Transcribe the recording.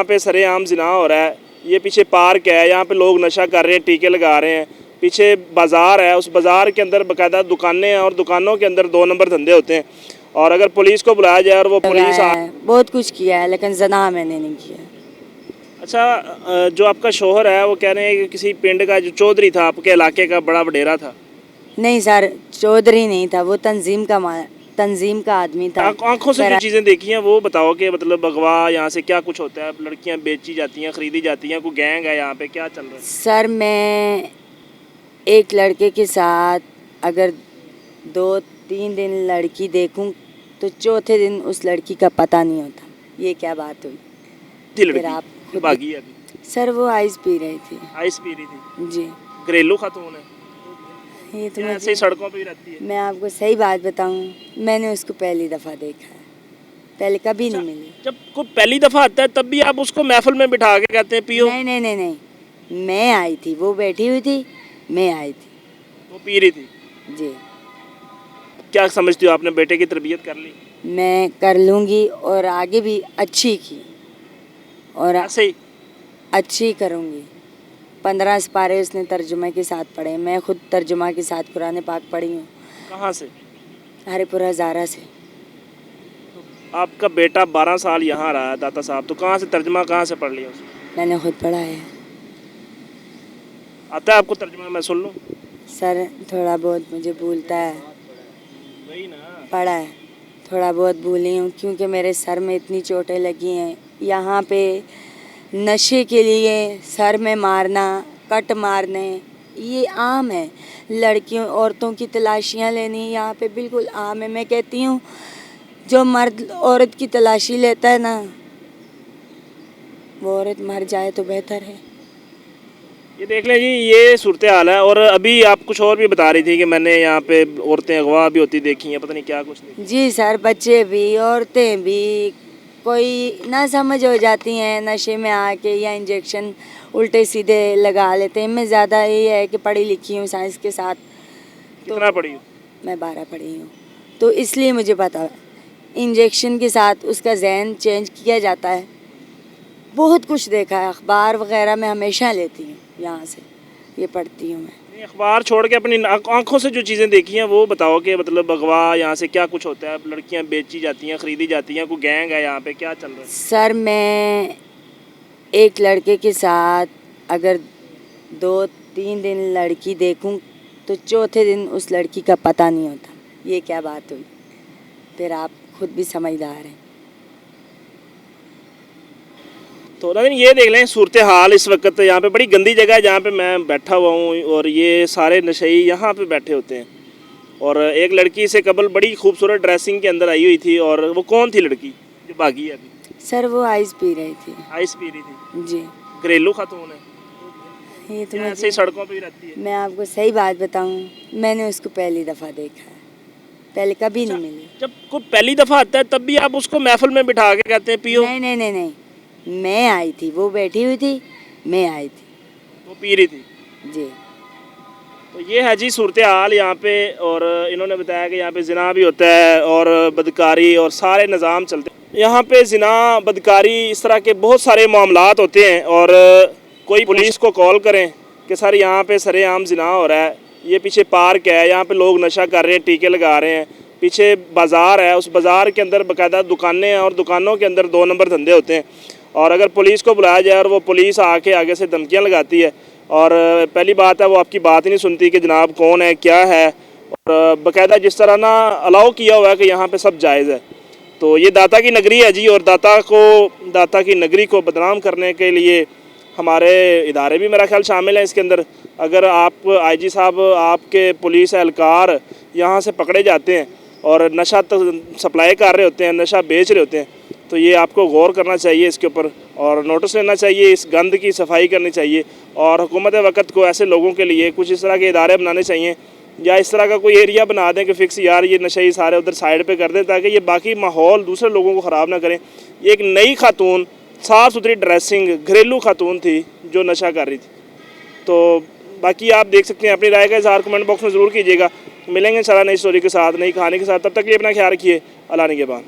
यहाँ पे सरेआम जिना हो रहा है। ये पीछे पार्क है, यहाँ पे लोग नशा कर रहे हैं, टीके लगा रहे हैं। पीछे बाज़ार है, उस बाज़ार के अंदर बाकायदा दुकानें हैं और दुकानों के अंदर 2 नंबर धंधे होते हैं। और अगर पुलिस को बुलाया जाए और वो पुलिस बहुत कुछ किया है, लेकिन जना मैंने नहीं किया। अच्छा, जो आपका शोहर है वो कह रहे हैं कि किसी पिंड का जो चौधरी था, आपके इलाके का बड़ा वडेरा था। नहीं सर, चौधरी नहीं था, वो तंजीम का आदमी था। आंखों से जो चीज़ें देखी हैं वो बताओ कि मतलब अगवा यहाँ से क्या कुछ होता है, लड़कियाँ बेची जाती हैं, खरीदी जाती हैं, कोई गैंग है यहाँ पे, क्या चल रहा है? सर मैं एक लड़के के साथ अगर 2-3 दिन लड़की देखूं तो चौथे दिन उस लड़की का पता नहीं होता। ये क्या बात हुई? फिर आप भागी है अभी? सर वो आइस पी रही थी। आइस पी रही थी जी। घरेलू खातून है? ये तो ऐसे ही सड़कों पे ही रहती है? मैं आपको सही बात बताऊं, मैंने उसको पहली दफ़ा देखा है, पहले कभी नहीं मिली। जब कोई पहली दफ़ा आता है तब भी आप उसको महफिल में बिठा के कहते हैं पियो? नहीं नहीं नहीं नहीं, मैं आई थी, वो बैठी हुई थी, मैं आई थी, वो पी रही थी? जी। क्या समझती हो, आपने बेटे की तरबियत कर ली? मैं कर लूँगी और आगे भी अच्छी की और ऐसे ही अच्छी करूँगी। 15 सिपारे उसने तर्जुमा के साथ पढ़े, मैं खुद तर्जुमा के साथ कुरान पाक पढ़ी हूँ। कहाँ से? हरिपुरा ज़ारा से। आपका बेटा 12 साल यहाँ रहा है दाता साहब, तो कहाँ से तर्जुमा कहाँ से पढ़ लिया उसने? मैंने खुद पढ़ा है। आता है आपको तर्जुमा? मैं सुन लूँ? सर थोड़ा बहुत मुझे भूलता है, वही ना, पढ़ा है, थोड़ा बहुत भूली हूँ क्योंकि मेरे सर में इतनी चोटें लगी हैं। यहाँ पे नशे के लिए सर में मारना, कट मारने ये आम है। लड़कियों औरतों की तलाशियाँ लेनी यहाँ पे बिल्कुल आम है। मैं कहती हूँ जो मर्द औरत की तलाशी लेता है ना, वो औरत मर जाए तो बेहतर है। ये देख लें जी, ये सूरत हाल है। और अभी आप कुछ और भी बता रही थी कि मैंने यहाँ पे औरतें अगवा भी होती देखी हैं, पता नहीं क्या कुछ देखी। जी सर, बच्चे भी औरतें भी, कोई ना समझ हो जाती हैं नशे में आके या इंजेक्शन उल्टे सीधे लगा लेते हैं। मैं ज़्यादा ये है कि पढ़ी लिखी हूँ साइंस के साथ। कितना पढ़ी हो? मैं 12 पढ़ी हूँ, तो इसलिए मुझे पता है इंजेक्शन के साथ उसका जहन चेंज किया जाता है। बहुत कुछ देखा है, अखबार वगैरह मैं हमेशा लेती हूँ, यहाँ से ये पढ़ती हूँ मैं। नहीं, अखबार छोड़ के अपनी आंखों से जो चीज़ें देखी हैं वो बताओ कि मतलब अगवा यहाँ से क्या कुछ होता है, लड़कियाँ बेची जाती हैं, खरीदी जाती हैं, कोई गैंग है यहाँ पे, क्या चल रहा है? सर मैं एक लड़के के साथ अगर 2-3 दिन लड़की देखूं तो चौथे दिन उस लड़की का पता नहीं होता। ये क्या बात हुई? फिर आप खुद भी समझदार हैं। तो लेकिन ये देख लें सूरत हाल इस वक्त यहाँ पे बड़ी गंदी जगह है जहाँ पे मैं बैठा हुआ हूँ और ये सारे नशेई यहाँ पे बैठे होते हैं। और एक लड़की से कबल बड़ी खूबसूरत ड्रेसिंग के अंदर आई हुई थी। और वो कौन थी लड़की जो भागी है अभी? सर वो आइस पी रही थी। आइस पी रही थी? जी। घरेलू खातून है? ये तो ऐसे ही सड़कों पे ही रहती है? मैं आपको सही बात बताऊं, मैंने उसको पहली दफ़ा देखा है, पहले कभी नहीं मिली। जब कोई पहली दफ़ा आता है तब भी आप उसको महफिल में बिठा के कहते हैं पियो? नहीं नहीं नहीं नहीं, मैं आई थी, वो बैठी हुई थी, मैं आई थी, वो पी रही थी? जी। तो ये है जी सूरत हाल यहाँ पे। और इन्होंने बताया कि यहाँ पे जिना भी होता है और बदकारी और सारे निज़ाम चलते हैं यहाँ पे। जिना, बदकारी, इस तरह के बहुत सारे मामलात होते हैं। और कोई पुलिस को कॉल करें कि सर यहाँ पे सरेआम जिना हो रहा है, ये पीछे पार्क है, यहाँ पे लोग नशा कर रहे हैं, टीके लगा रहे हैं। पीछे बाज़ार है, उस बाज़ार के अंदर बाकायदा दुकानें हैं और दुकानों के अंदर 2 नंबर धंधे होते हैं। और अगर पुलिस को बुलाया जाए और वो पुलिस आके आगे से धमकियाँ लगाती है और पहली बात है वो आपकी बात ही नहीं सुनती कि जनाब कौन है, क्या है। और बाकायदा जिस तरह ना अलाउ किया हुआ है कि यहाँ पे सब जायज़ है। तो ये दाता की नगरी है जी। और दाता की नगरी को बदनाम करने के लिए हमारे इदारे भी मेरा ख्याल शामिल हैं इसके अंदर। अगर आप आईजी साहब, आपके पुलिस एहलकार यहाँ से पकड़े जाते हैं और नशा सप्लाई कर रहे होते हैं, नशा बेच रहे होते हैं, तो ये आपको गौर करना चाहिए इसके ऊपर और नोटिस लेना चाहिए, इस गंद की सफाई करनी चाहिए। और हुकूमत वक्त को ऐसे लोगों के लिए कुछ इस तरह के इदारे बनाने चाहिए या इस तरह का कोई एरिया बना दें कि फ़िक्स यार ये नशे सारे उधर साइड पे कर दें ताकि ये बाकी माहौल दूसरे लोगों को ख़राब ना करें। ये एक नई खातून, साफ़ सुथरी ड्रेसिंग, घरेलू खातून थी जो नशा कर रही थी। तो बाकी आप देख सकते हैं, अपनी राय का इज़हार कमेंट बॉक्स में ज़रूर कीजिएगा। मिलेंगे इंशाल्लाह नई स्टोरी के साथ, नई कहानी के साथ। तब तक ये अपना ख्याल रखिए। अल्लाह निगहबान।